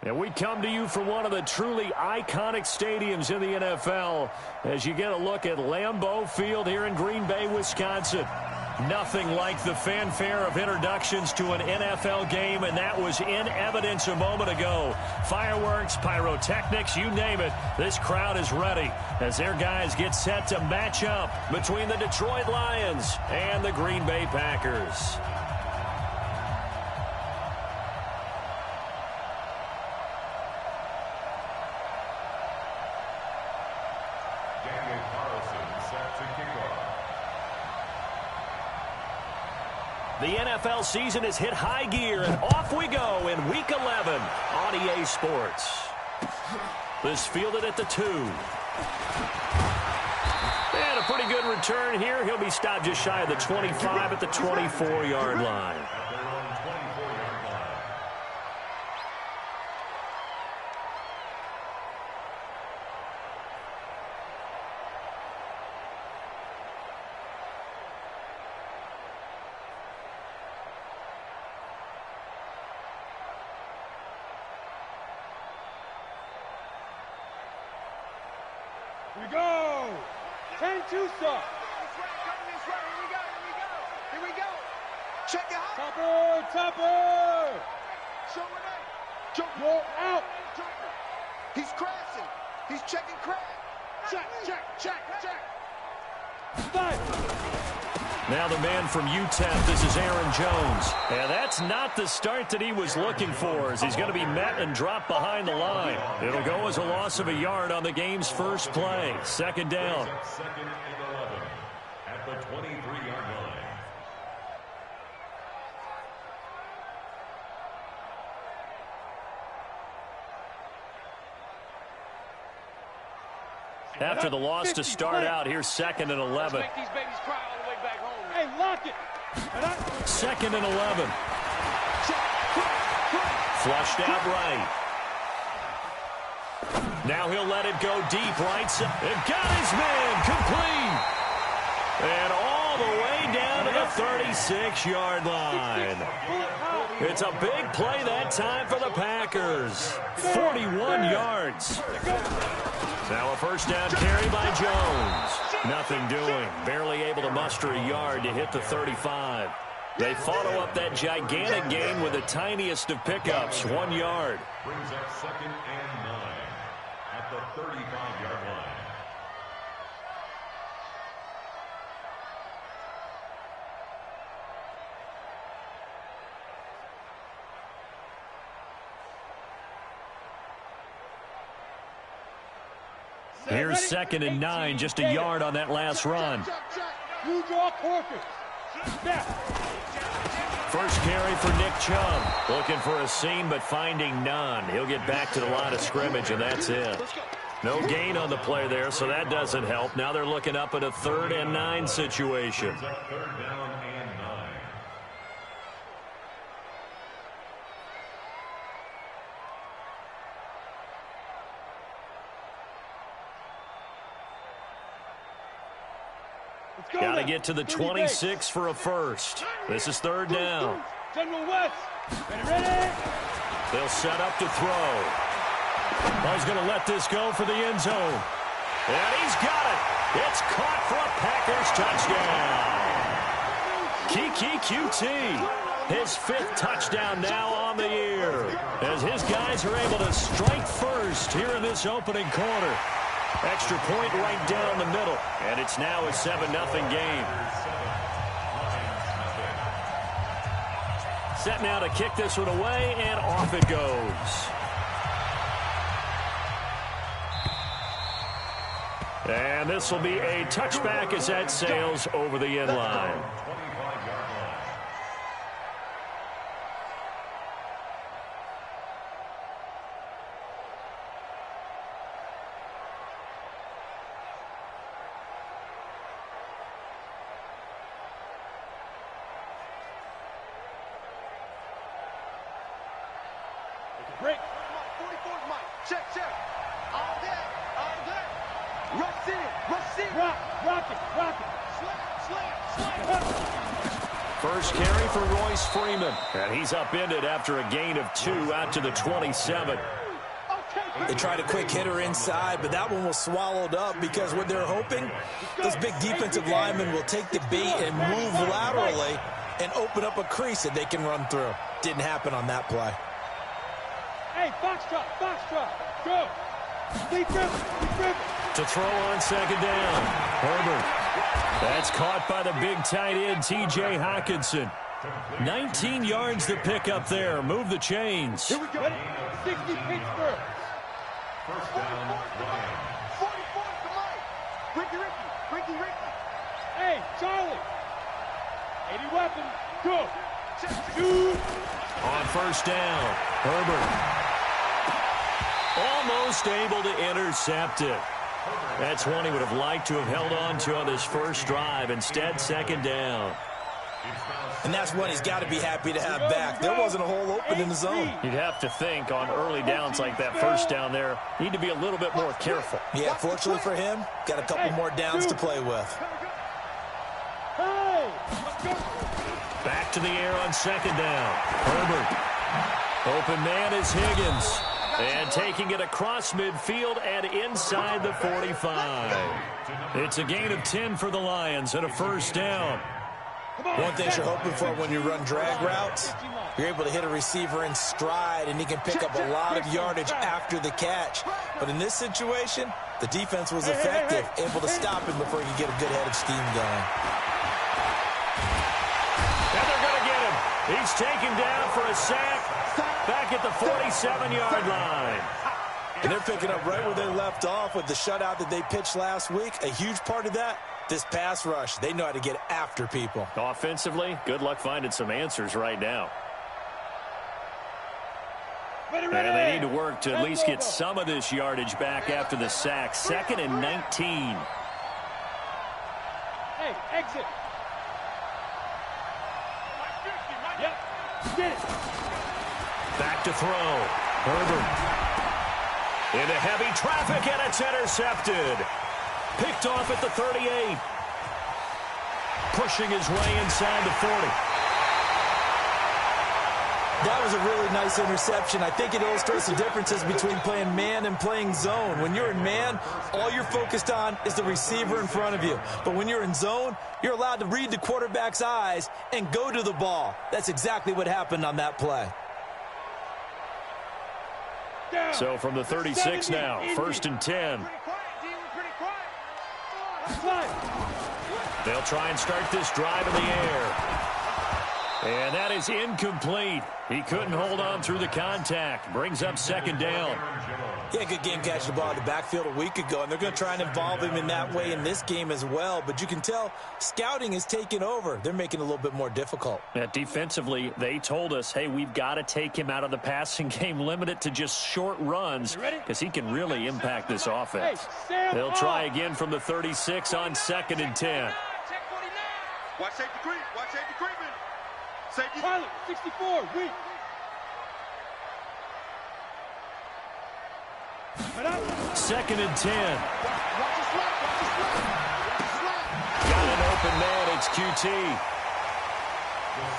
And we come to you from one of the truly iconic stadiums in the NFL as you get a look at Lambeau Field here in Green Bay, Wisconsin. Nothing like the fanfare of introductions to an NFL game, and that was in evidence a moment ago. Fireworks, pyrotechnics, you name it. This crowd is ready as their guys get set to match up between the Detroit Lions and the Green Bay Packers. The NFL season has hit high gear, and off we go in Week 11 on EA Sports. This fielded at the 2. And a pretty good return here. He'll be stopped just shy of the 25 at the 24-yard line. Here we go! 10-2 stop. Here we go. Check it out. Topper! Show it out. Go out! He's crashing. He's checking crash. Check. Stop! Now the man from UTEP, this is Aaron Jones. And that's not the start that he was looking for, as he's going to be met and dropped behind the line. It'll go as a loss of a yard on the game's first play. Second down. Second and 11 at the 23-yard line. After the loss to start out, here's second and 11. Make these babies cry all the way back home. Hey, lock it! Second and 11. Flushed out right. Now he'll let it go deep right side. And got his man complete. And all the way down to the 36-yard line. It's a big play that time for the Packers. 41 yards. Now a first down carry by Jones. Nothing doing. Barely able to muster a yard to hit the 35. They follow up that gigantic gain with the tiniest of pickups, 1 yard. Brings up second and 9 at the 35-yard line. Here's second and 9, just a yard on that last run. You draw corpus. Snap. First carry for Nick Chubb. Looking for a seam, but finding none. He'll get back to the line of scrimmage, and that's it. No gain on the play there, so that doesn't help. Now they're looking up at a 3rd and 9 situation. Third down and 9. Got to get to the 26 for a first. This is 3rd down. General West, ready? They'll set up to throw. He's going to let this go for the end zone. And he's got it. It's caught for a Packers touchdown. Kiki QT, his 5th touchdown now on the year, as his guys are able to strike first here in this opening quarter. Extra point right down the middle, and it's now a 7-0 game. Set now to kick this one away, and off it goes. And this will be a touchback as that sails over the end line. Break. 44's Mike. Check. All day. Rush in. Rock it. Slam. First carry for Royce Freeman. And he's upended after a gain of 2 out to the 27. They tried a quick hitter inside, but that one was swallowed up because what they're hoping, those big defensive linemen will take the bait and move laterally and open up a crease that they can run through. Didn't happen on that play. Hey, box drop, go. Deep dribble. To throw on second down. Herbert. That's caught by the big tight end, T.J. Hockenson. 19 yards to pick up there. Move the chains. Here we go. 60 Pittsburgh. First down, Lions. 44 to Mike. Ricky. Hey, Charlie. 80 weapons. Go. Shoot. On first down, Herbert. Almost able to intercept it. That's one he would have liked to have held on to on this first drive. Instead, second down. And that's one he's got to be happy to have back. There wasn't a hole open in the zone. You'd have to think on early downs like that first down there, need to be a little bit more careful. Yeah, fortunately for him, got a couple more downs to play with. Hey, Back to the air on second down. Herbert. Open man is Higgins. And taking it across midfield and inside the 45. It's a gain of 10 for the Lions and a first down. One thing you're hoping for when you run drag routes, you're able to hit a receiver in stride, and he can pick up a lot of yardage after the catch. But in this situation, the defense was effective, able to stop him before he could get a good head of steam going. And they're going to get him. He's taken down for a sack back at the 47-yard line. And they're picking up right where they left off with the shutout that they pitched last week. A huge part of that, this pass rush. They know how to get after people. Offensively, good luck finding some answers right now. And they need to work to at least get some of this yardage back after the sack. 2nd and 19. Hey, exit. Yep, get it. Back to throw. Herbert. Into heavy traffic, and it's intercepted. Picked off at the 38. Pushing his way inside the 40. That was a really nice interception. I think it illustrates the differences between playing man and playing zone. When you're in man, all you're focused on is the receiver in front of you. But when you're in zone, you're allowed to read the quarterback's eyes and go to the ball. That's exactly what happened on that play. So from the 36 now, 1st and 10. They'll try and start this drive in the air. And that is incomplete. He couldn't hold on through the contact. Brings up second down. Yeah, good game catching the ball in the backfield a week ago, and they're going to try and involve him in that way in this game as well. But you can tell scouting is taking over. They're making it a little bit more difficult. Defensively, they told us, hey, we've got to take him out of the passing game, limit it to just short runs, because he can really impact this offense. They'll try again from the 36 on 2nd and 10. Watch safety creep. Watch safety creeping. Safety. Pilot, 64, weak. Second and 10. Watch the slap. Got an open man. It's QT.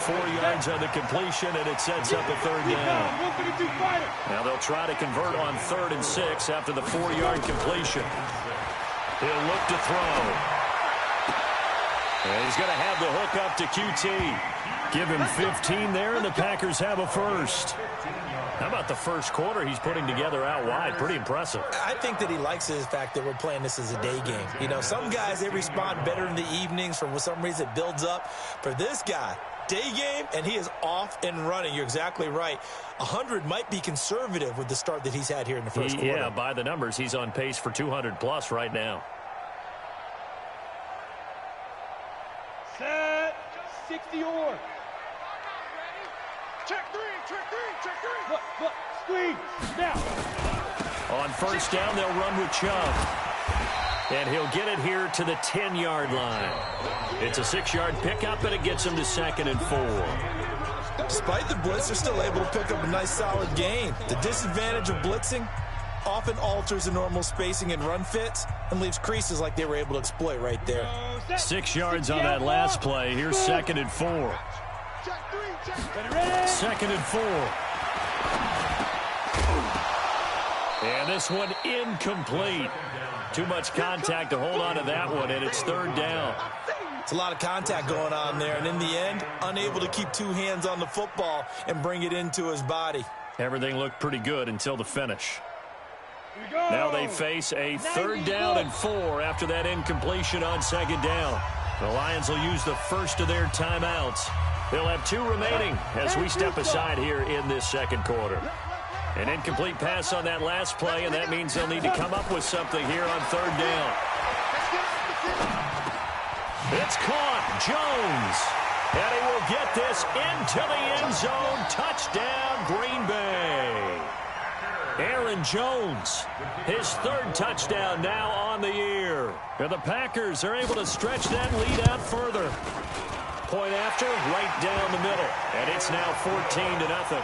4 yards on the completion, and it sets up a third down. Now they'll try to convert on 3rd and 6 after the 4-yard completion. He'll look to throw. And he's going to have the hook up to QT. Give him 15 there, and the Packers have a first. How about the first quarter he's putting together out wide? Pretty impressive. I think that he likes the fact that we're playing this as a day game. You know, some guys, they respond better in the evenings. For some reason, it builds up. For this guy, day game, and he is off and running. You're exactly right. 100 might be conservative with the start that he's had here in the first quarter. Yeah, by the numbers, he's on pace for 200-plus right now. Set. 60 or. Check three. Look, squeeze. Now. On first down, they'll run with Chubb. And he'll get it here to the 10-yard line. It's a 6-yard pickup, and it gets him to 2nd and 4. Despite the blitz, they're still able to pick up a nice, solid gain. The disadvantage of blitzing often alters the normal spacing and run fits and leaves creases like they were able to exploit right there. 6 yards on that last play. Here's 2nd and 4. Second and 4. And this one incomplete. Too much contact to hold on to that one, and it's 3rd down. It's a lot of contact going on there, and in the end, unable to keep 2 hands on the football and bring it into his body. Everything looked pretty good until the finish. Now they face a 3rd down and 4 after that incompletion on 2nd down. The Lions will use the first of their timeouts. They'll have 2 remaining as we step aside here in this 2nd quarter. An incomplete pass on that last play, and that means they'll need to come up with something here on 3rd down. It's caught. Jones. And he will get this into the end zone. Touchdown, Green Bay. Aaron Jones, his 3rd touchdown now on the year. And the Packers are able to stretch that lead out further. Point after, right down the middle. And it's now 14-0.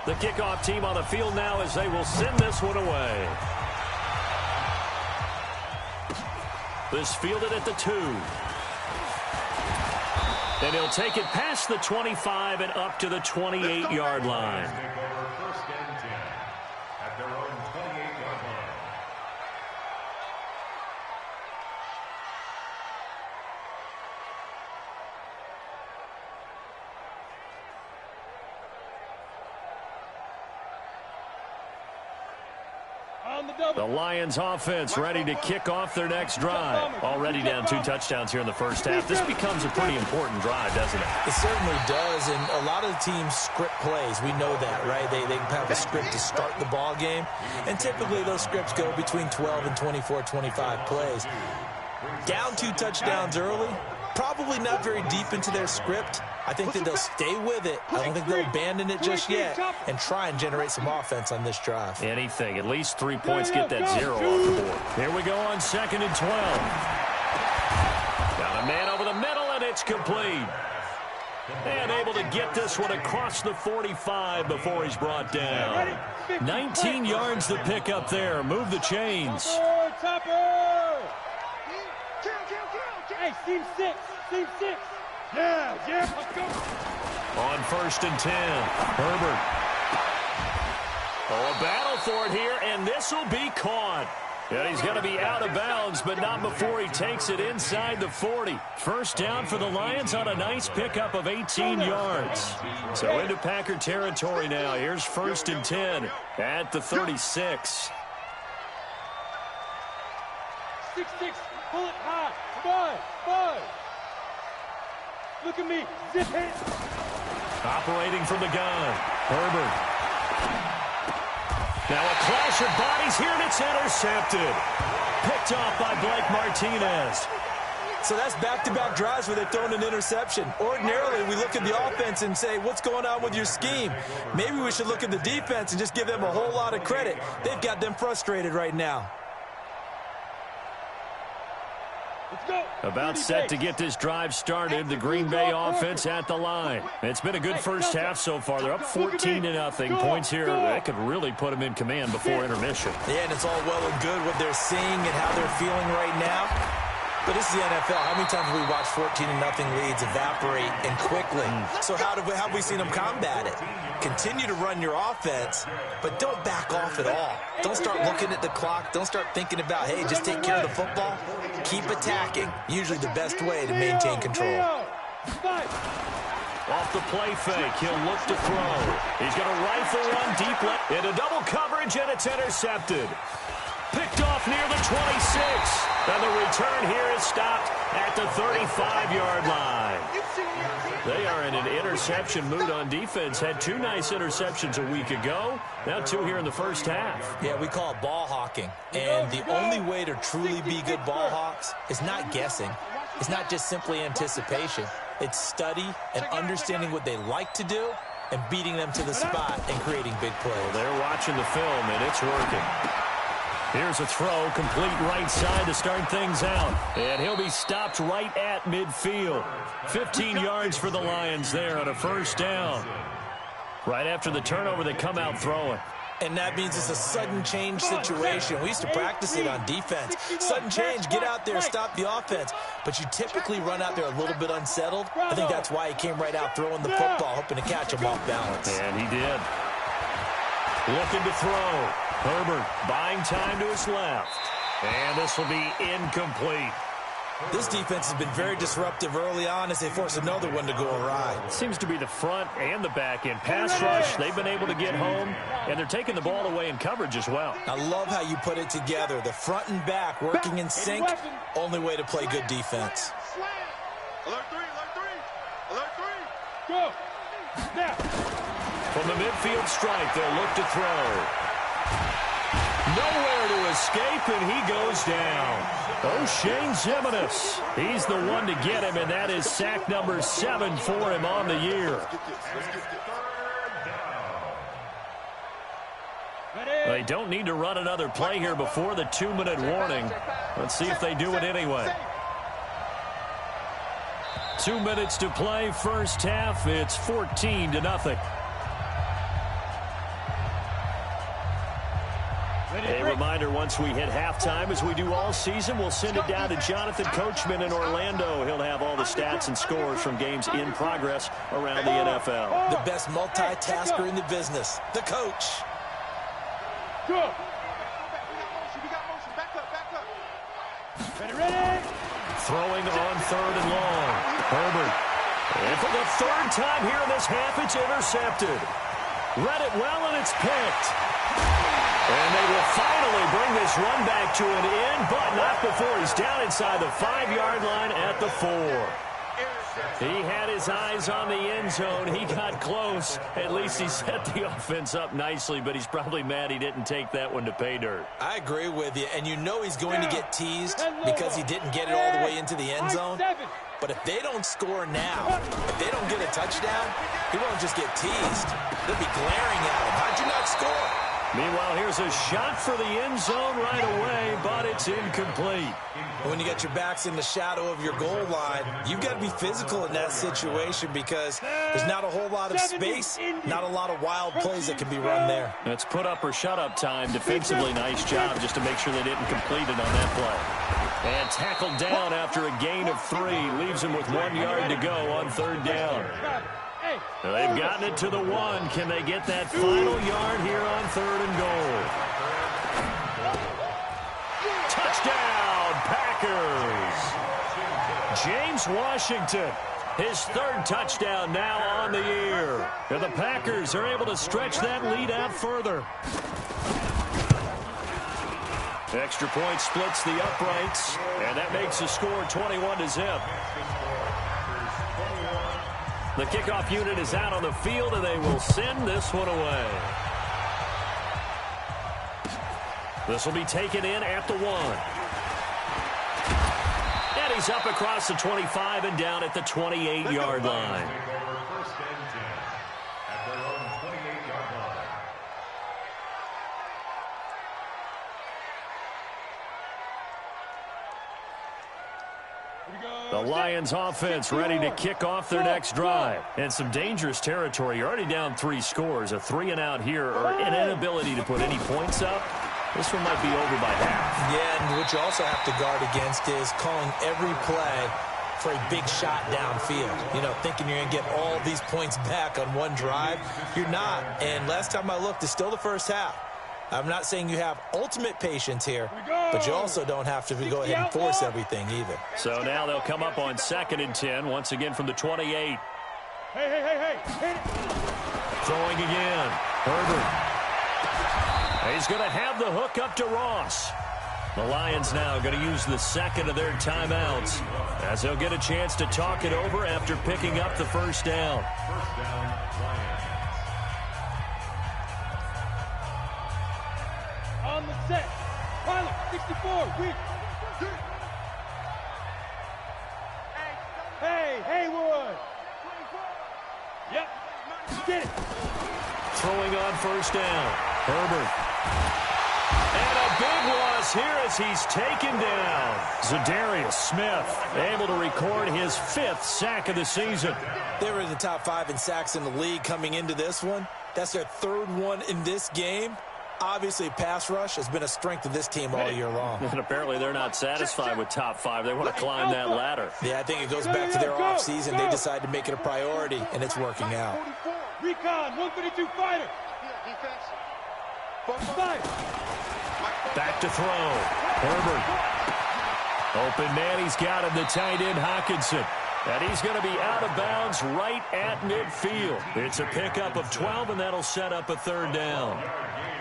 The kickoff team on the field now as they will send this one away. This fielded at the 2. And he'll take it past the 25 and up to the 28-yard line. The Lions offense ready to kick off their next drive. Already down 2 touchdowns here in the first half. This becomes a pretty important drive, doesn't it? It certainly does, and a lot of the teams script plays. We know that, right? They have a script to start the ball game, and typically those scripts go between 12 and 24, 25 plays. Down 2 touchdowns early, probably not very deep into their script. I think that they'll stay with it. I don't think they'll abandon it just yet and try and generate some offense on this drive. Anything. At least 3 points, get that 0 off the board. Here we go on 2nd and 12. Got a man over the middle, and it's complete. And able to get this one across the 45 before he's brought down. 19 yards to pick up there. Move the chains. Hey, team 6. Team 6. Yeah, let's go. On 1st and 10, Herbert. Oh, a battle for it here, and this will be caught. And he's going to be out of bounds, but not before he takes it inside the 40. First down for the Lions on a nice pickup of 18 yards. So into Packer territory now. Here's 1st and 10 at the 36. 6-6, pull it high. Five. Look at me. Zip it. Operating from the gun. Herbert. Now a clash of bodies here, and it's intercepted. Picked off by Blake Martinez. So that's back-to-back drives where they've thrown an interception. Ordinarily, we look at the offense and say, what's going on with your scheme? Maybe we should look at the defense and just give them a whole lot of credit. They've got them frustrated right now. About set to get this drive started. The Green Bay offense at the line. It's been a good first half so far. They're up 14-0. Points here that could really put them in command before intermission. Yeah, and it's all well and good what they're seeing and how they're feeling right now. But this is the NFL. How many times have we watched 14-0 leads evaporate and quickly? So how have we seen them combat it? Continue to run your offense, but don't back off at all. Don't start looking at the clock. Don't start thinking about, hey, just take care of the football. Keep attacking. Usually the best way to maintain control. Off the play fake, he'll look to throw. He's going to rifle one deep left into double coverage, and it's intercepted. Picked off near the 26. And the return here is stopped at the 35-yard line. They are in an interception mood on defense. Had 2 nice interceptions a week ago. Now 2 here in the first half. Yeah, we call it ball hawking. And the only way to truly be good ball hawks is not guessing. It's not just simply anticipation. It's study and understanding what they like to do and beating them to the spot and creating big plays. Well, they're watching the film, and it's working. Here's a throw, complete right side to start things out. And he'll be stopped right at midfield. 15 yards for the Lions there on a first down. Right after the turnover, they come out throwing. And that means it's a sudden change situation. We used to practice it on defense. Sudden change, get out there, stop the offense. But you typically run out there a little bit unsettled. I think that's why he came right out throwing the football, hoping to catch him off balance. And he did. Looking to throw. Herbert buying time to his left. And this will be incomplete. This defense has been very disruptive early on as they force another one to go awry. Seems to be the front and the back end. Pass rush, they've been able to get home, and they're taking the ball away in coverage as well. I love how you put it together. The front and back working in sync, only way to play good defense. Alert three, alert three, alert three. Go. Now. From the midfield strike, they'll look to throw. Nowhere to escape, and he goes down. O'Shane Zimenez. He's the one to get him, and that is sack number 7 for him on the year. They don't need to run another play here before the 2-minute warning. Let's see if they do it anyway. 2 minutes to play, first half. It's 14-0. A reminder, once we hit halftime, as we do all season, we'll send it down to Jonathan Coachman in Orlando. He'll have all the stats and scores from games in progress around the NFL. The best multitasker in the business, the coach. Go. Ready. Throwing on 3rd and long. Herbert. And for the 3rd time here in this half, it's intercepted. Read it well, and it's picked. And they will finally bring this run back to an end, but not before he's down inside the 5-yard line at the 4. He had his eyes on the end zone. He got close. At least he set the offense up nicely, but he's probably mad he didn't take that one to pay dirt. I agree with you, and you know he's going to get teased because he didn't get it all the way into the end zone. But if they don't score now, if they don't get a touchdown, he won't just get teased. They'll be glaring at him. How'd you not score? Meanwhile, here's a shot for the end zone right away, but it's incomplete. When you got your backs in the shadow of your goal line, you've got to be physical in that situation because there's not a whole lot of space, not a lot of wild plays that can be run there. It's put up or shut up time. Defensively, nice job just to make sure they didn't complete it on that play. And tackled down after a gain of 3. Leaves him with 1 yard to go on 3rd down. They've gotten it to the 1. Can they get that final yard here on 3rd and goal? Touchdown, Packers! James Washington, his 3rd touchdown now on the year. And the Packers are able to stretch that lead out further. Extra point splits the uprights, and that makes the score 21-0. The kickoff unit is out on the field, and they will send this one away. This will be taken in at the 1. And he's up across the 25 and down at the 28-yard line. The Lions offense ready to kick off their next drive. And some dangerous territory. You're already down 3 scores. A 3-and-out here or an inability to put any points up. This one might be over by half. Yeah, and what you also have to guard against is calling every play for a big shot downfield. You know, thinking you're going to get all these points back on one drive. You're not. And last time I looked, it's still the first half. I'm not saying you have ultimate patience here, but you also don't have to go ahead and force everything either. So now they'll come up on 2nd and 10, once again from the 28. Hey. Throwing again. Herbert. He's going to have the hook up to Ross. The Lions now going to use the 2nd of their timeouts as they'll get a chance to talk it over after picking up the 1st down. On the set. Pilot, 64, weak. Hey, Haywood. Yep, get it. Throwing on 1st down. Herbert. And a big loss here as he's taken down. Zadarius Smith able to record his 5th sack of the season. They were in the top 5 in sacks in the league coming into this one. That's their third one in this game. Obviously, pass rush has been a strength of this team all year long. And apparently they're not satisfied with top 5. They want to climb that ladder. Yeah, I think it goes back to their offseason. They decided to make it a priority, and it's working out. Recon, 132 fighter. Back to throw. Herbert. Open man, he's got him, the tight end Hockenson. And he's going to be out of bounds right at midfield. It's a pickup of 12, and that'll set up a third down.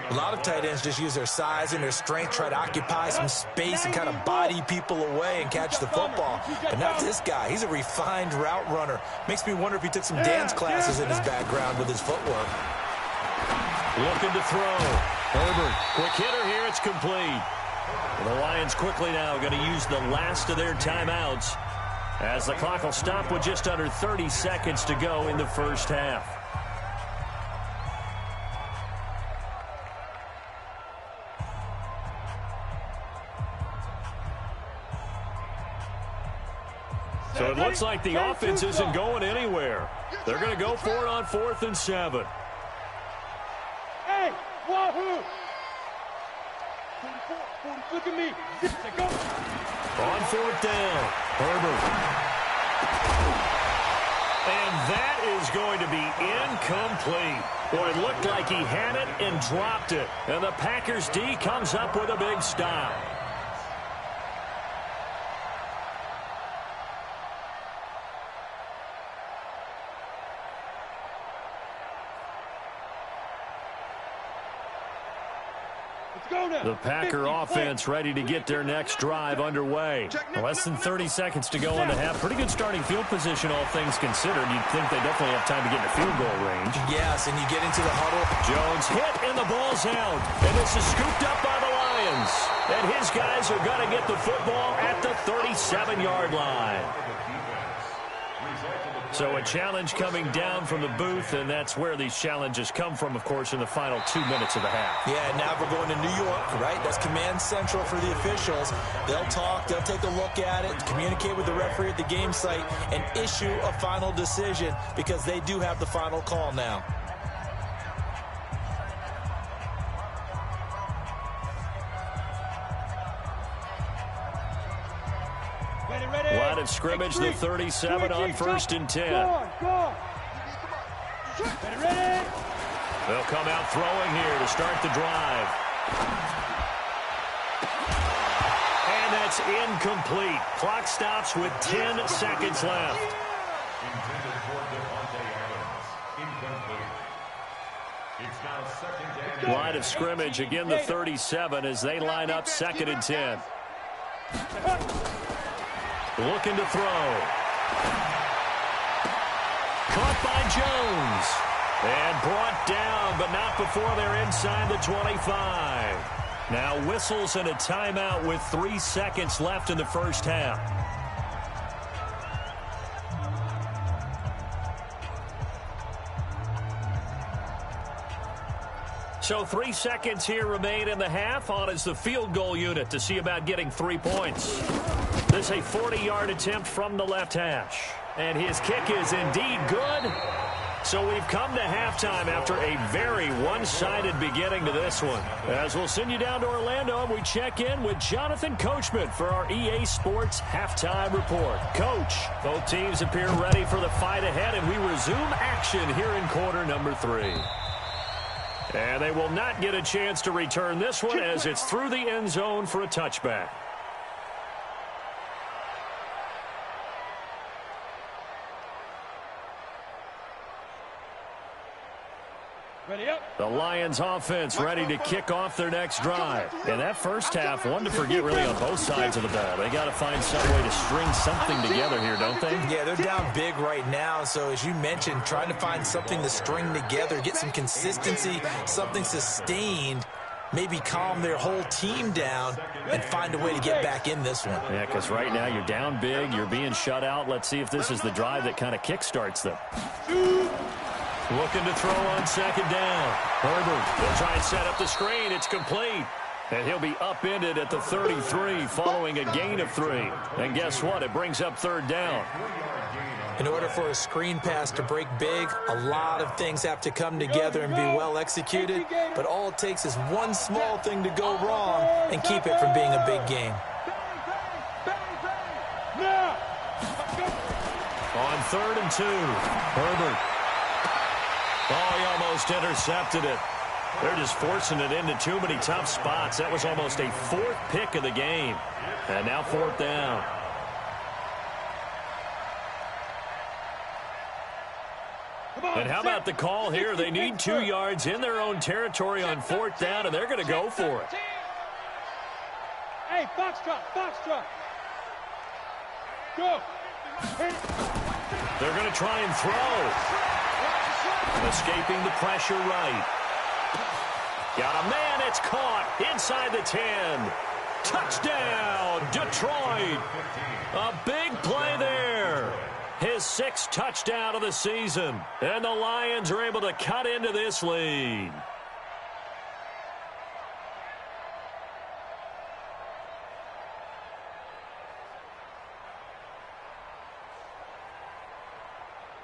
A lot of tight ends just use their size and their strength, try to occupy some space and kind of body people away and catch the football. But not this guy. He's a refined route runner. Makes me wonder if he took some dance classes in his background with his footwork. Looking to throw. Herbert, quick hitter here, it's complete. The Lions quickly now going to use the last of their timeouts as the clock will stop with just under 30 seconds to go in the first half. So it looks like the offense isn't going anywhere. They're going to go for it on 4th and 7. Hey, wahoo! Look at me. Go. On 4th down, Herbert. And that is going to be incomplete. Boy, it looked like he had it and dropped it. And the Packers D comes up with a big stop. The Packer offense ready to get their next drive underway. Less than 30 seconds to go in the half. Pretty good starting field position, all things considered. You'd think they definitely have time to get in the field goal range. Yes, and you get into the huddle. Jones hit, and the ball's out. And this is scooped up by the Lions. And his guys are going to get the football at the 37-yard line. So a challenge coming down from the booth, and that's where these challenges come from, of course, in the final 2 minutes of the half. Yeah, now we're going to New York, right? That's command central for the officials. They'll talk, they'll take a look at it, communicate with the referee at the game site, and issue a final decision because they do have the final call now. Line of scrimmage, the 37 on 1st and 10. Go. Ready. They'll come out throwing here to start the drive. And that's incomplete. Clock stops with 10 seconds left. Line of scrimmage, again the 37 as they line up 2nd and 10. Looking to throw. Caught by Jones. And brought down, but not before they're inside the 25. Now whistles and a timeout with 3 seconds left in the first half. So 3 seconds here remain in the half. On is the field goal unit to see about getting 3 points. This is a 40-yard attempt from the left hash. And his kick is indeed good. So we've come to halftime after a very one-sided beginning to this one. As we'll send you down to Orlando, and we check in with Jonathan Coachman for our EA Sports Halftime Report. Coach, both teams appear ready for the fight ahead, and we resume action here in quarter number 3. And they will not get a chance to return this one as it's through the end zone for a touchback. The Lions offense ready to kick off their next drive. And that first half, one to forget really on both sides of the ball. They got to find some way to string something together here, don't they? Yeah, they're down big right now. So as you mentioned, trying to find something to string together, get some consistency, something sustained, maybe calm their whole team down and find a way to get back in this one. Yeah, because right now you're down big, you're being shut out. Let's see if this is the drive that kind of kickstarts them. Looking to throw on 2nd down. Herbert will try and set up the screen. It's complete. And he'll be upended at the 33 following a gain of 3. And guess what? It brings up 3rd down. In order for a screen pass to break big, a lot of things have to come together and be well executed, but all it takes is one small thing to go wrong and keep it from being a big game. On 3rd and 2, Herbert. Oh, he almost intercepted it. They're just forcing it into too many tough spots. That was almost a 4th pick of the game. And now 4th down. And how about the call here? They need 2 yards in their own territory on 4th down, and they're going to go for it. Hey, foxtrot, foxtrot. Go. They're going to try and throw. Escaping the pressure right. Got a man, it's caught inside the 10. Touchdown, Detroit. A big play there. His 6th touchdown of the season. And the Lions are able to cut into this lead.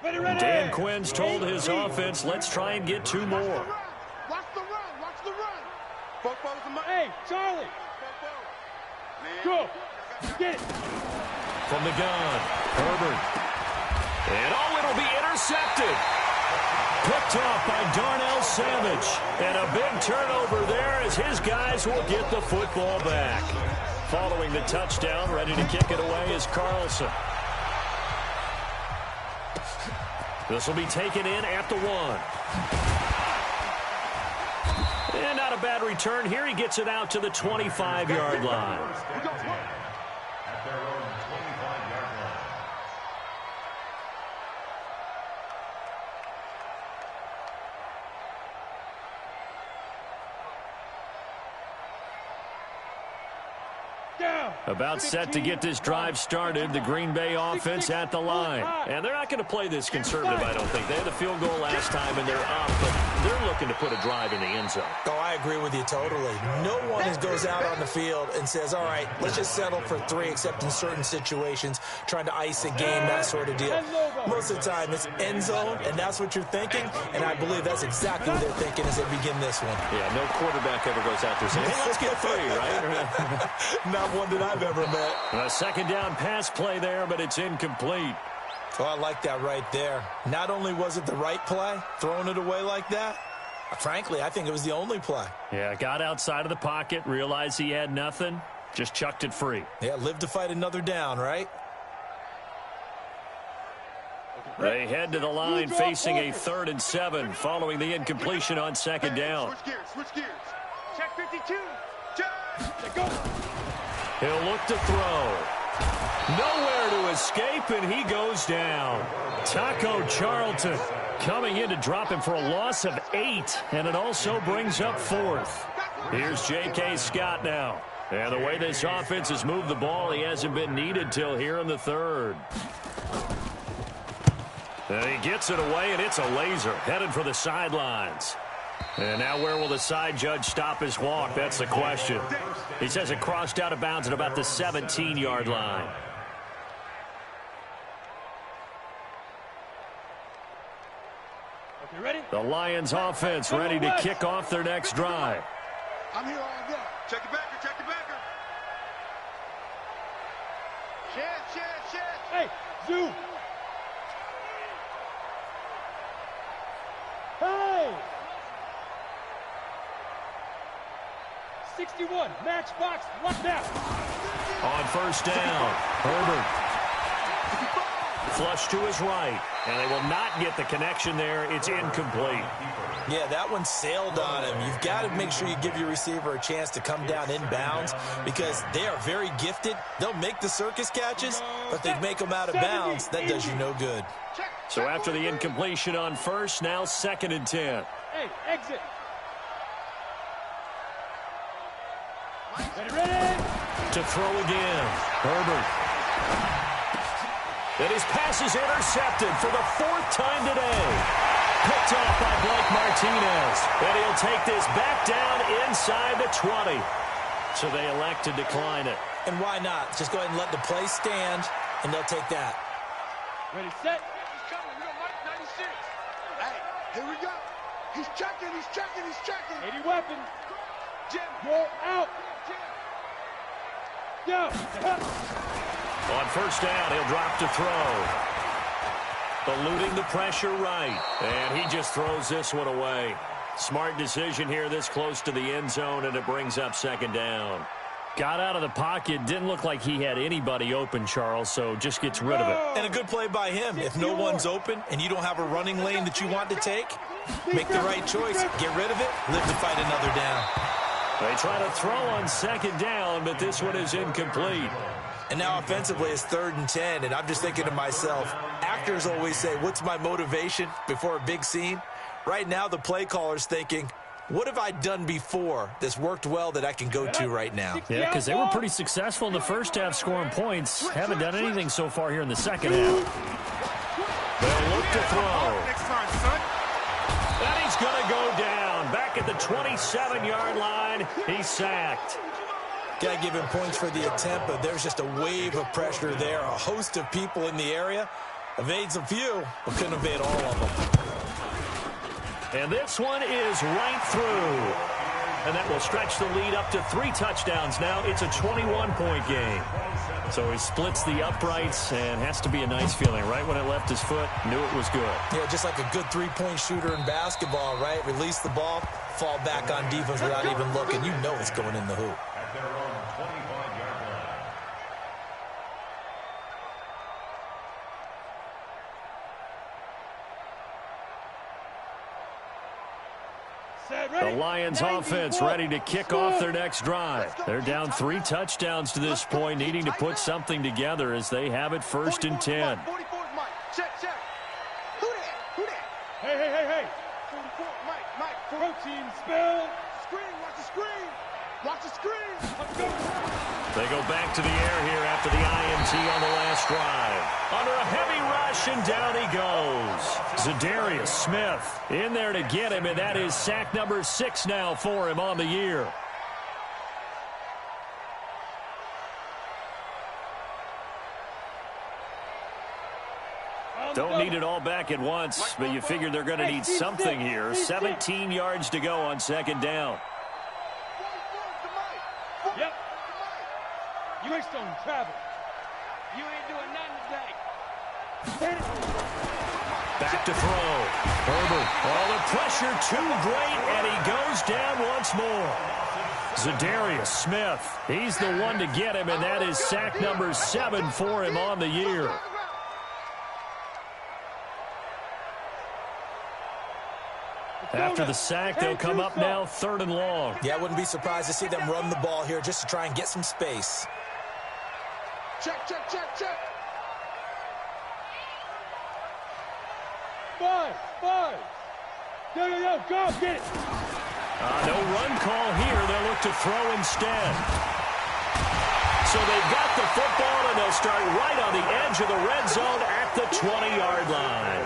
Dan Quinn's told his offense, let's try and get 2 more. Watch the run. Watch the run. Hey, Charlie. Go. Get it. From the gun, Herbert. And oh, it'll be intercepted. Picked off by Darnell Savage. And a big turnover there as his guys will get the football back. Following the touchdown, ready to kick it away is Carlson. This will be taken in at the 1. And not a bad return here. He gets it out to the 25-yard line. At their own 25-yard line. About set to get this drive started, the Green Bay offense at the line. And they're not going to play this conservative, I don't think. They had a field goal last time, and they're up, but they're looking to put a drive in the end zone. Oh, I agree with you totally. No one goes out on the field and says, all right, let's just settle for 3, except in certain situations, trying to ice a game, that sort of deal. Most of the time, it's end zone, and that's what you're thinking, and I believe that's exactly what they're thinking as they begin this one. Yeah, no quarterback ever goes out there saying, hey, let's get 3, right? Not one that I've ever met. A 2nd down pass play there, but it's incomplete. Oh, I like that right there. Not only was it the right play, throwing it away like that, frankly, I think it was the only play. Yeah, got outside of the pocket, realized he had nothing, just chucked it free. Yeah, live to fight another down, right? They head to the line facing a 3rd and 7 following the incompletion on 2nd down. Switch gears. Switch gears. Check 52. Check. Go. He'll look to throw. Nowhere to escape, and he goes down. Taco Charlton coming in to drop him for a loss of 8, and it also brings up 4th. Here's J.K. Scott now. And the way this offense has moved the ball, he hasn't been needed till here in the 3rd. And he gets it away, and it's a laser headed for the sidelines. And now where will the side judge stop his walk? That's the question. He says it crossed out of bounds at about the 17-yard line. Okay, ready? The Lions offense ready to kick off their next drive. I'm here all day. Check your backer. Check your backer. Shit. Hey, Zoo. Hey! 61, matchbox, left out. On 1st down, Herbert. Flush to his right, and they will not get the connection there. It's incomplete. Yeah, that one sailed on him. You've got to make sure you give your receiver a chance to come down inbounds because they are very gifted. They'll make the circus catches, but they make them out of bounds. That does you no good. So after the incompletion on 1st, now 2nd and 10. Hey, exit. Ready? To throw again, Herbert. And his pass is intercepted for the 4th time today. Picked off by Blake Martinez. And he'll take this back down inside the 20. So they elect to decline it. And why not? Just go ahead and let the play stand, and they'll take that. Ready, set. He's coming. We got Mike 96. Hey, here we go. He's checking. 80 weapons. Jim. Roll out. Go. On first down, he'll drop to throw. Eluding the pressure right. And he just throws this one away. Smart decision here this close to the end zone, and it brings up second down. Got out of the pocket. Didn't look like he had anybody open, Charles, so just gets rid of it. And a good play by him. If no one's open and you don't have a running lane that you want to take, make the right choice. Get rid of it. Live to fight another down. They try to throw on second down, but this one is incomplete. And now offensively it's 3rd and 10, and I'm just thinking to myself, actors always say, what's my motivation before a big scene? Right now the play caller's thinking, what have I done before that's worked well that I can go to right now? Yeah, because they were pretty successful in the first half scoring points. Haven't done anything so far here in the second half. They'll look to throw. Next time, son. And he's going to go down. Back at the 27-yard line, he's sacked. Got to give him points for the attempt, but there's just a wave of pressure there. A host of people in the area. Evades a few, but couldn't evade all of them. And this one is right through. And that will stretch the lead up to 3 touchdowns now. It's a 21-point game. So he splits the uprights, and has to be a nice feeling. Right when it left his foot, knew it was good. Yeah, just like a good 3-point shooter in basketball, right? Release the ball, fall back on defense without even looking. You know it's going in the hoop. At their own 25-yard line. The Lions offense ready to kick off their next drive. They're down 3 touchdowns to this point, needing to put something together as they have it 1st and 10. 44 is Mike. Check. Who that? Hey. 44, Mike. Protein spill. Screen, watch the screen. Let's go. They go back to the air here after the INT on the last drive. Under a heavy rush, and down he goes. Zadarius Smith in there to get him, and that is sack number 6 now for him on the year. Don't need it all back at once, but you figure they're going to need something here. 17 yards to go on second down. Yep. You ain't stolen travel. You ain't doing nothing today. Back to throw. Herbert. Oh, the pressure too great, and he goes down once more. Zadarius Smith. He's the one to get him, and that is sack number 7 for him on the year. After the sack, they'll come up now 3rd and long. Yeah, I wouldn't be surprised to see them run the ball here just to try and get some space. Check. 5. Yo, go, get it. No run call here. They'll look to throw instead. So they've got the football, and they'll start right on the edge of the red zone at the 20-yard line.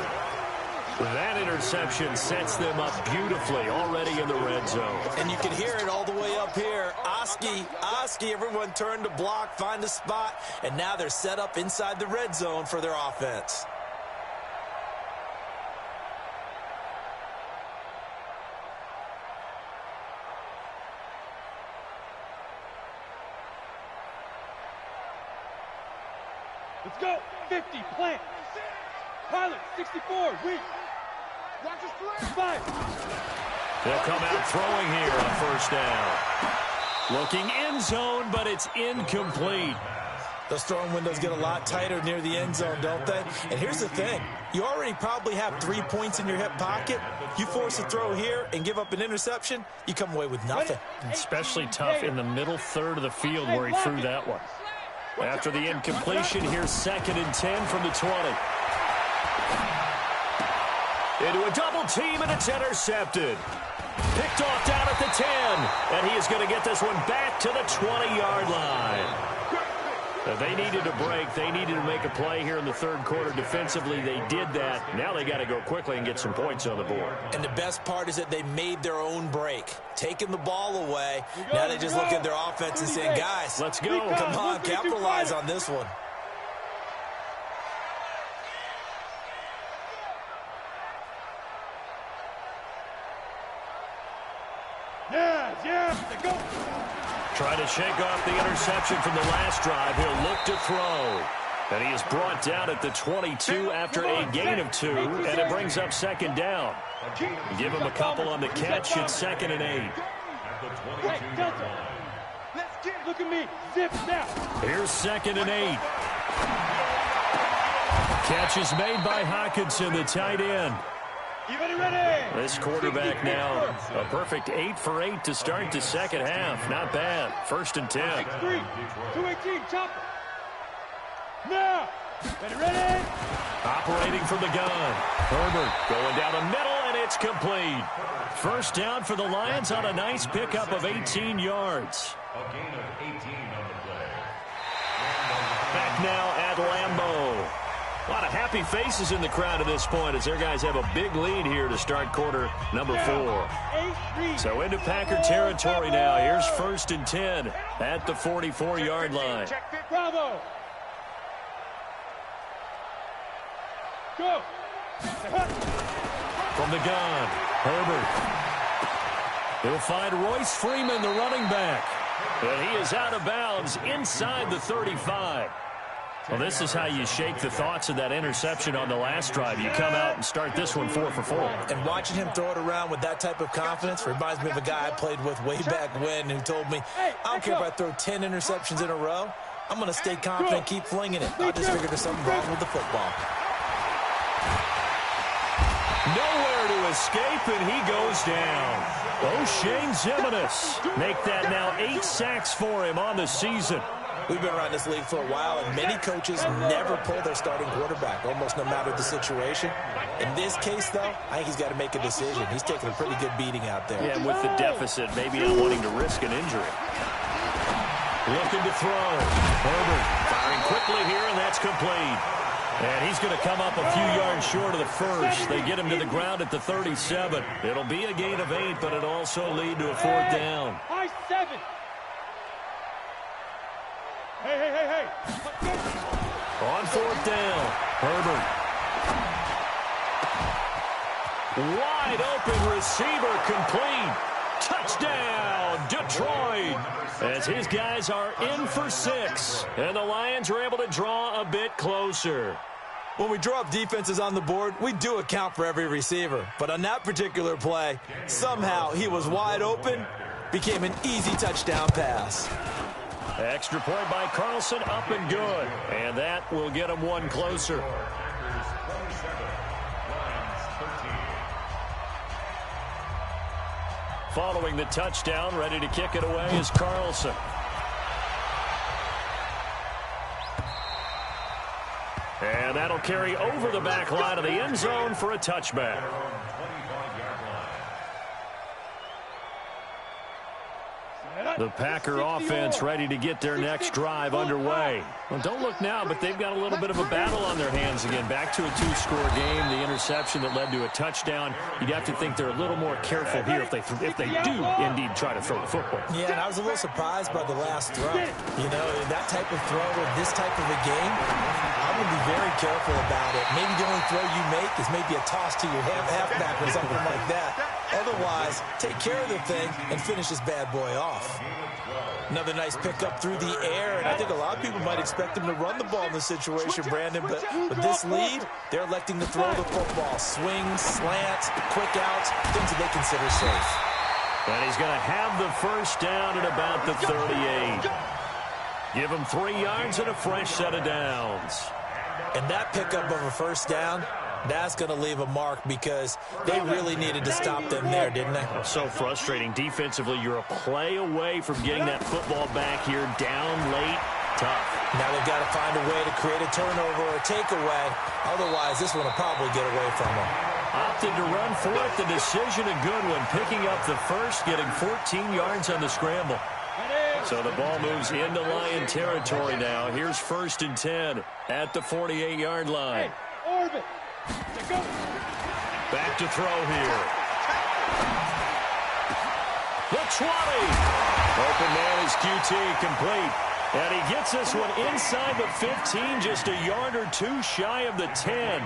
That interception sets them up beautifully already in the red zone. And you can hear it all the way up here. Oski, everyone turned to block, find a spot, and now they're set up inside the red zone for their offense. Let's go. 50, plant. Pilot, 64, weak. Watch his play. 5. They'll come out throwing here on first down. Looking end zone, but it's incomplete. Those throwing windows get a lot tighter near the end zone, don't they? And here's the thing. You already probably have 3 points in your hip pocket. You force a throw here and give up an interception, you come away with nothing. Especially tough in the middle third of the field where he threw that one. After the incompletion, here's 2nd and 10 from the 20. Into a double team, and it's intercepted. Picked off down at the 10, and he is going to get this one back to the 20-yard line. They needed a break. They needed to make a play here in the 3rd quarter defensively. They did that. Now they got to go quickly and get some points on the board. And the best part is that they made their own break. Taking the ball away. Now they just look at their offense and saying, guys, let's go. Come on, capitalize on this one. guys, yeah, go. Trying to shake off the interception from the last drive. He'll look to throw. And he is brought down at the 22 after a gain of 2, and it brings up second down. Give him a couple on the catch. It's 2nd and 8. Hey, Delta, look at me, zip now. Here's 2nd and 8. Catch is made by Hawkinson, the tight end. You ready? This quarterback now, a perfect 8 for 8 to start the second half. Not bad. 1st and 10. 6-3, 218, chopper. Now, ready? Operating from the gun. Herbert going down the middle, and it's complete. First down for the Lions on a nice pickup of 18 yards. A gain of 18 on the play. Back now at Lambeau. A lot of happy faces in the crowd at this point as their guys have a big lead here to start quarter number 4. So into Packer territory now. Here's 1st and 10 at the 44-yard line. Bravo. Go. From the gun, Herbert. He'll find Royce Freeman, the running back. And he is out of bounds inside the 35. Well, this is how you shake the thoughts of that interception on the last drive. You come out and start this one 4 for 4. And watching him throw it around with that type of confidence reminds me of a guy I played with way back when who told me, I don't care if I throw 10 interceptions in a row. I'm going to stay confident, keep flinging it. I just figured there's something wrong with the football. Nowhere to escape, and he goes down. O'Shane Zimenez make that now 8 sacks for him on the season. We've been around this league for a while, and many coaches never pull their starting quarterback, almost no matter the situation. In this case, though, I think he's got to make a decision. He's taking a pretty good beating out there. Yeah, with the deficit, maybe not wanting to risk an injury. Looking to throw. Herbert firing quickly here, and that's complete. And he's going to come up a few yards short of the first. They get him to the ground at the 37. It'll be a gain of 8, but it'll also lead to a 4th down. High 7. Hey. On 4th down, Herbert. Wide open receiver complete. Touchdown, Detroit. As his guys are in for 6. And the Lions are able to draw a bit closer. When we draw up defenses on the board, we do account for every receiver. But on that particular play, somehow he was wide open, became an easy touchdown pass. Extra point by Carlson, up and good. And that will get him one closer. Following the touchdown, ready to kick it away is Carlson. And that'll carry over the back line of the end zone for a touchback. The Packer offense ready to get their next drive underway. Well, don't look now, but they've got a little bit of a battle on their hands again. Back to a 2-score game, the interception that led to a touchdown. You'd have to think they're a little more careful here if they do indeed try to throw the football. Yeah, and I was a little surprised by the last throw. You know, that type of throw in this type of a game, I would be very careful about it. Maybe the only throw you make is maybe a toss to your halfback or something like that. Otherwise, take care of the thing and finish this bad boy off. Another nice pickup through the air, and I think a lot of people might expect him to run the ball in this situation, Brandon, but with this lead, they're electing to throw the football. Swings, slants, quick outs, things that they consider safe. And he's going to have the first down at about the 38. Give him 3 yards and a fresh set of downs. And that pickup of a first down, that's going to leave a mark because they really needed to stop them there, didn't they? So frustrating. Defensively, you're a play away from getting that football back here down late. Tough. Now they've got to find a way to create a turnover or a takeaway. Otherwise, this one will probably get away from them. Opted to run for it. The decision a good one. Picking up the first, getting 14 yards on the scramble. So the ball moves into Lion territory now. Here's 1st and 10 at the 48-yard line. Orbit. Back to throw here. The 20. Open man is QT, complete. And he gets this one inside the 15, just a yard or two shy of the 10.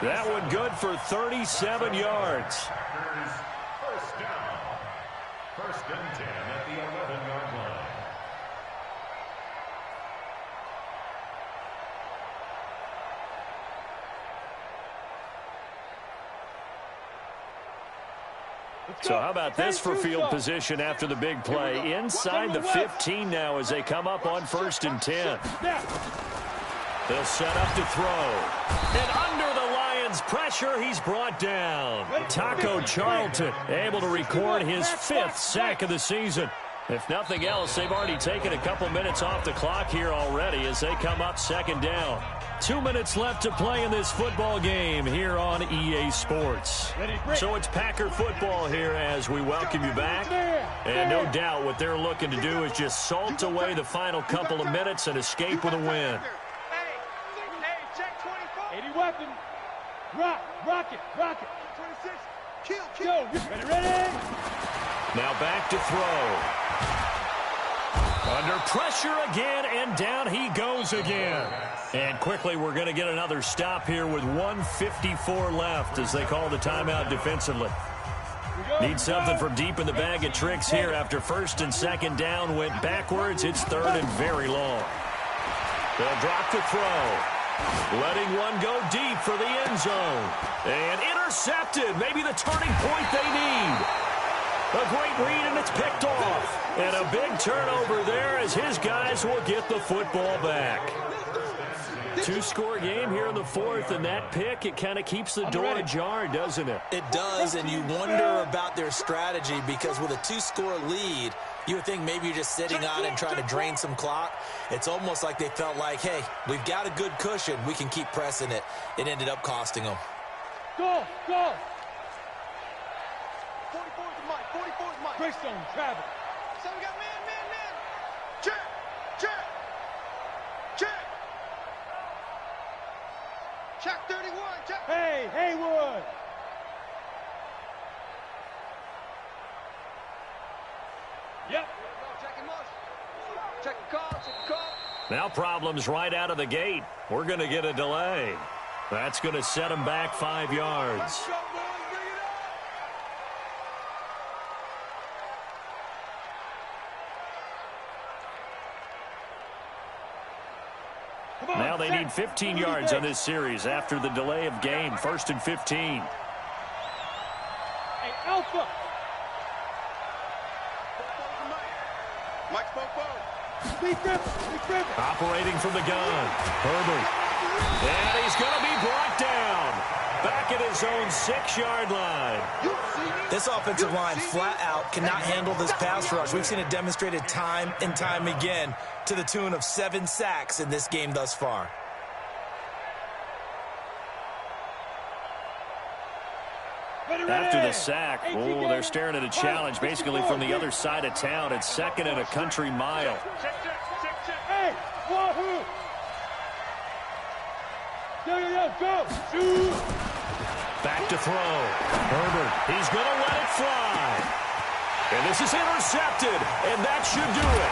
That one good for 37 yards. First down. and 10 at the 11-yard line. So how about this for field position after the big play? Inside the 15 now as they come up on 1st and 10. They'll set up to throw. And under the Lions' pressure, he's brought down. Taco Charlton able to record his 5th sack of the season. If nothing else, they've already taken a couple minutes off the clock here already as they come up 2nd down. 2 minutes left to play in this football game here on EA Sports. So it's Packer football here as we welcome you back. And no doubt what they're looking to do is just salt away the final couple of minutes and escape with a win. Hey, check 24. 80 weapon. Rocket. 26. Kill. Yo, ready? Now back to throw. Under pressure again, and down he goes again. And quickly we're going to get another stop here with 1:54 left as they call the timeout defensively. Need something from deep in the bag of tricks here after 1st and 2nd down went backwards. It's 3rd and very long. They'll drop to throw. Letting one go deep for the end zone. And intercepted. Maybe the turning point they need. A great read, and it's picked off. And a big turnover there as his guys will get the football back. 2-score game here in the 4th, and that pick, it kind of keeps the door ajar, doesn't it? It does, and you wonder about their strategy because with a 2-score lead, you would think maybe you're just sitting on and trying to drain some clock. It's almost like they felt like, hey, we've got a good cushion. We can keep pressing it. It ended up costing them. Go! 44 is Mike. Greystone, travel. So we got man. Check. Check 31. Check. Hey, Haywood. Yep. Checking motion. Check the call. Now problems right out of the gate. We're going to get a delay. That's going to set them back 5 yards. Now they need 15 yards on this series after the delay of game. 1st and 15. Hey, Alpha. Mike's forward. Speed Griffin. Operating from the gun. Herbert. And he's going to be brought down. Back at his own 6-yard line. This offensive line flat out cannot handle this pass rush. We've seen it demonstrated time and time again to the tune of 7 sacks in this game thus far. After the sack, they're staring at a challenge basically from the other side of town. It's 2nd and a country mile. Hey, wahoo! Yo, go! Shoot! Back to throw. Herbert, he's going to let it fly. And this is intercepted, and that should do it.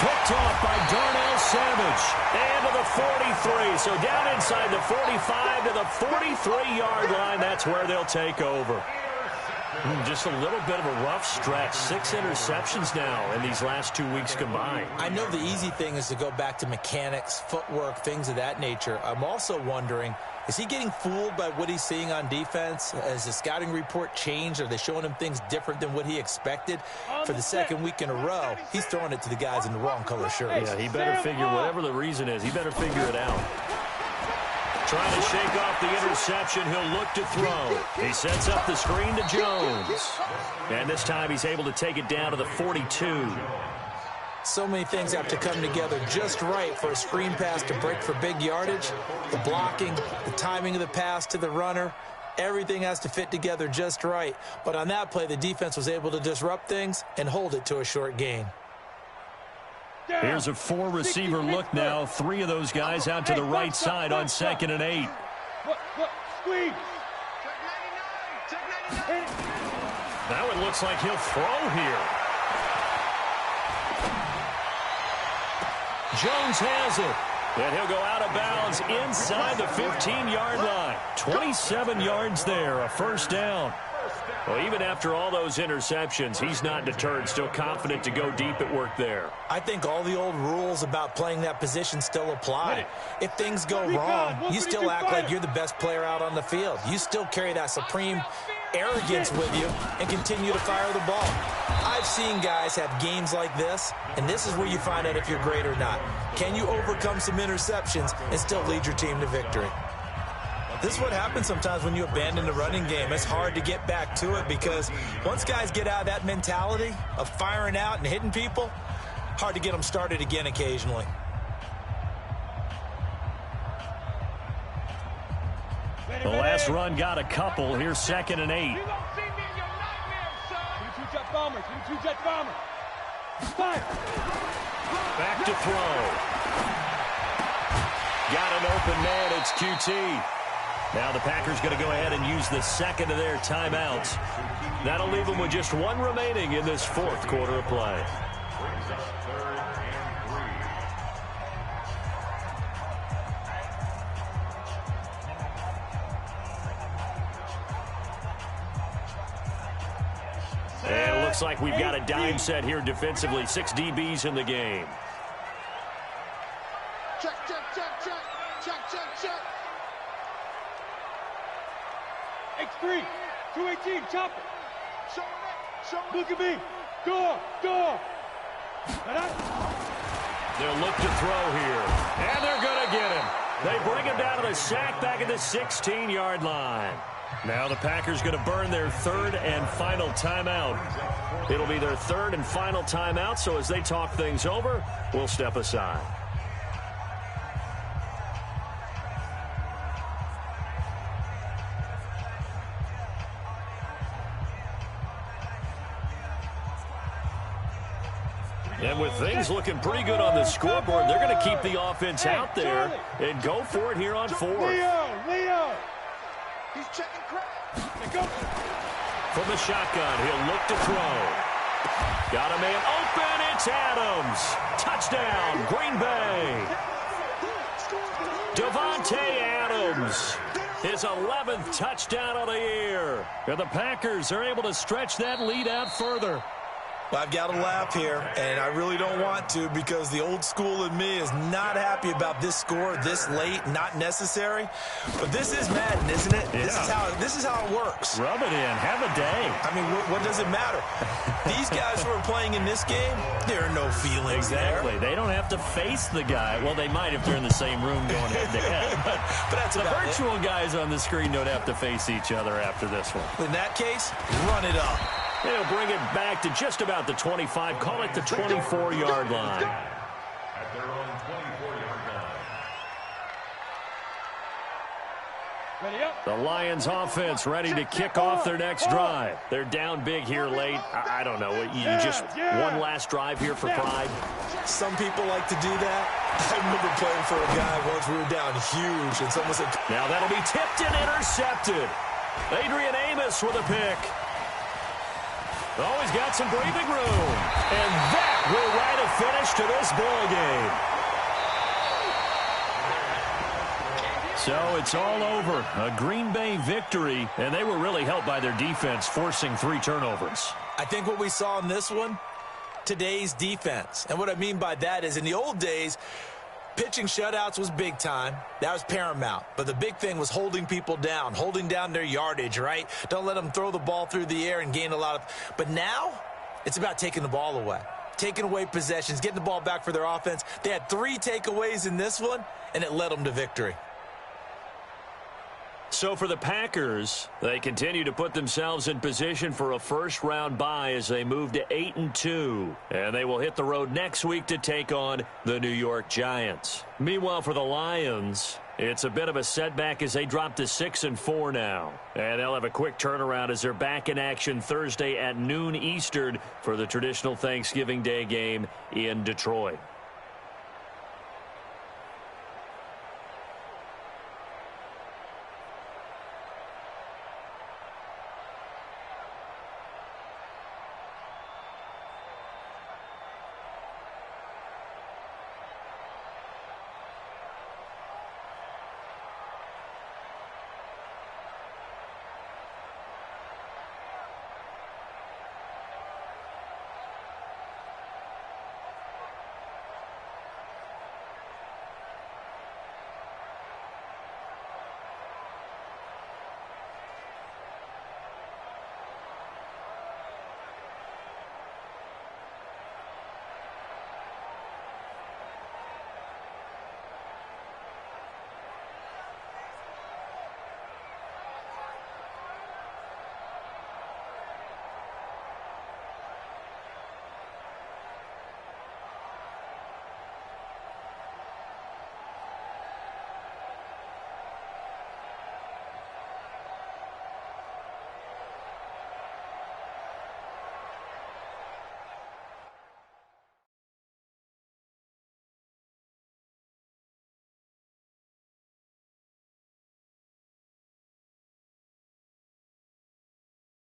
Picked off by Darnell Savage. And to the 43. So down inside the 45 to the 43-yard line. That's where they'll take over. Just a little bit of a rough stretch. 6 interceptions now in these last 2 weeks combined. I know the easy thing is to go back to mechanics, footwork, things of that nature. I'm also wondering, is he getting fooled by what he's seeing on defense? Has the scouting report changed? Are they showing him things different than what he expected? For the 2nd week in a row, he's throwing it to the guys in the wrong color shirts. Yeah, he better figure, whatever the reason is, he better figure it out. Trying to shake off the interception. He'll look to throw. He sets up the screen to Jones. And this time he's able to take it down to the 42. So many things have to come together just right for a screen pass to break for big yardage. The blocking, the timing of the pass to the runner, everything has to fit together just right. But on that play, the defense was able to disrupt things and hold it to a short gain. Here's a 4-receiver look now. 3 of those guys out to the right side on 2nd and 8. Squeeze. Now it looks like he'll throw here. Jones has it. And he'll go out of bounds inside the 15-yard line. 27 yards there, a 1st down. Well, even after all those interceptions, he's not deterred, still confident to go deep at work there. I think all the old rules about playing that position still apply. If things go wrong, you still act like you're the best player out on the field. You still carry that supreme arrogance with you and continue to fire the ball. I've seen guys have games like this, and this is where you find out if you're great or not. Can you overcome some interceptions and still lead your team to victory? This is what happens sometimes when you abandon the running game. It's hard to get back to it because once guys get out of that mentality of firing out and hitting people, hard to get them started again occasionally. The last run got a couple. Here's 2nd and 8. You won't see me in your nightmares, son. Give me 2 jet bombers. Give me 2 jet bombers. Fire. Back to throw. Got an open man. It's QT. Now the Packers going to go ahead and use the second of their timeouts. That'll leave them with just 1 remaining in this 4th quarter of play. And it looks like we've got a dime set here defensively. 6 DBs in the game. Check, check, check, check. Check, check, check. X3, 218, chop it. Show it. Show it. Look at me. Door. They'll look to throw here. And they're going to get him. They bring him down to the sack back at the 16-yard line. Now the Packers going to burn their 3rd and final timeout. It'll be their 3rd and final timeout, so as they talk things over, we'll step aside. And with things looking pretty good on the scoreboard, they're going to keep the offense out there and go for it here on 4th. Leo. He's checking crap. From the shotgun, he'll look to throw. Got a man open. It's Adams. Touchdown, Green Bay. Devontae Adams. His 11th touchdown of the year. And the Packers are able to stretch that lead out further. I've got to laugh here, and I really don't want to because the old school in me is not happy about this score this late, not necessary. But this is Madden, isn't it? Yeah. This is how it works. Rub it in. Have a day. I mean, what does it matter? These guys who are playing in this game, there are no feelings exactly. there. They don't have to face the guy. Well, they might if they're in the same room going head-to-head. But that's the virtual guys on the screen don't have to face each other after this one. In that case, run it up. They'll bring it back to just about the 25, call it the 24-yard line. At their own 24-yard line. Ready up. The Lions offense ready to kick off their next drive. They're down big here late. I don't know. You just one last drive here for pride. Some people like to do that. I remember playing for a guy once. We were down huge, and someone said, now that'll be tipped and intercepted. Adrian Amos with a pick. Oh, he's got some breathing room. And that will write a finish to this ball game. So it's all over. A Green Bay victory, and they were really helped by their defense, forcing 3 turnovers. I think what we saw in this one, today's defense. And what I mean by that is in the old days, pitching shutouts was big time. That was paramount. But the big thing was holding people down, holding down their yardage, right? Don't let them throw the ball through the air and gain a lot of... But now, it's about taking the ball away. Taking away possessions, getting the ball back for their offense. They had 3 takeaways in this one, and it led them to victory. So for the Packers, they continue to put themselves in position for a first-round bye as they move to 8-2. And they will hit the road next week to take on the New York Giants. Meanwhile, for the Lions, it's a bit of a setback as they drop to 6-4 now. And they'll have a quick turnaround as they're back in action Thursday at noon Eastern for the traditional Thanksgiving Day game in Detroit.